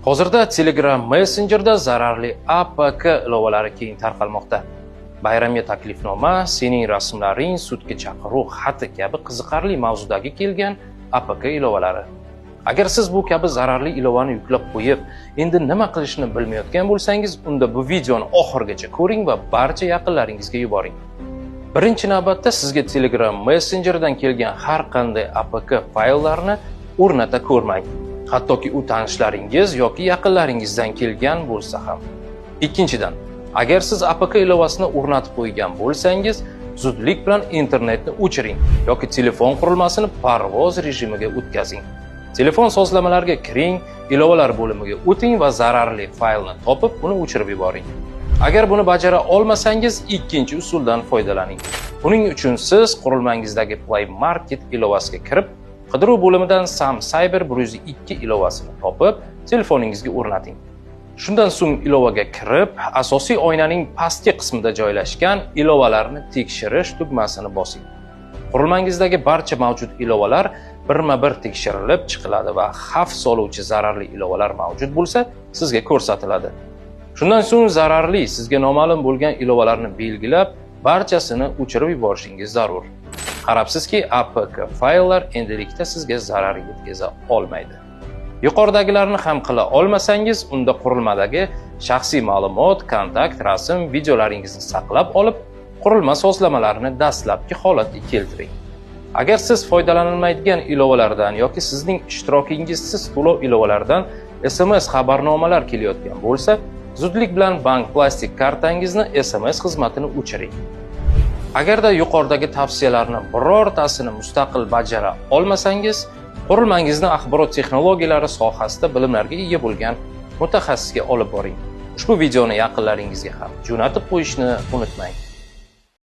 Hozirda Telegram Messengerda zararli APK ilovalari keng tarqalmoqda. Bayramga taklifnoma, sening rasmlaring, sudga chaqiruv xati kabi qiziqarli mavzudagi kelgan APK ilovalari. Agar siz bu kabi zararli ilovani yuklab qo'yib, endi nima qilishni bilmayotgan bo'lsangiz, unda bu videoni oxirigacha ko'ring va barcha yaqinlaringizga yuboring. Birinchi navbatda sizga Telegram Messengerdan kelgan har qanday APK fayllarni o'rnata ko'rmang. Hattoki u tanishlaringiz yoki yaqinlaringizdan kelgan bo'lsa ham. Ikkinchidan, agar siz APK ilovasini o'rnatib qo'ygan bo'lsangiz, zudlik bilan internetni o'chiring yoki telefon qurilmasini parvoz rejimiga o'tkazing. Telefon sozlamalarga kiring, ilovalar bo'limiga o'ting va zararli faylni topib, uni o'chirib yuboring. Agar buni bajara olmasangiz, ikkinchi usuldan foydalaning. Buning uchun siz qurilmangizdagi Play Market ilovasiga kirib, qidiruv bo'limidan Sam Cyber 102 ilovasini topib, telefoningizga o'rnating. Shundan so'ng ilovaga kirib, asosiy oynaning pastki qismida joylashgan ilovalarni tekshirish tugmasini bosing. Qurilmangizdagi barcha mavjud ilovalar birma-bir tekshirilib chiqiladi va xavf soluvchi zararli ilovalar mavjud bo'lsa, sizga ko'rsatiladi. Shundan so'ng zararli, sizga noma'lum bo'lgan ilovalarni belgilab, barchasini o'chirib yuborishingiz zarur. Qarabsizki, APK fayllar endilikda sizga zarar yetkaza olmaydi. Yuqoridagilarni ham qila olmasangiz, unda qurilmadagi shaxsiy ma'lumot, kontakt, rasm, videolaringizni saqlab olib, qurilma sozlamalarini dastlabki holatga keltiring. Agar siz foydalanilmaydigan ilovalardan yoki sizning ishtirokingizsiz to'lov ilovalaridan SMS xabarnomalar kelayotgan bo'lsa, zudlik bilan bank plastik kartangizni SMS xizmatini o'chiring. Agarda yuqoridagi tavsiyalarni birortasini mustaqil bajara olmasangiz, qurilmangizni axborot texnologiyalari sohasida bilimlarga ega bo'lgan mutaxassisga olib boring. Ushbu videoni yaqinlaringizga ham jo'natib qo'yishni unutmang.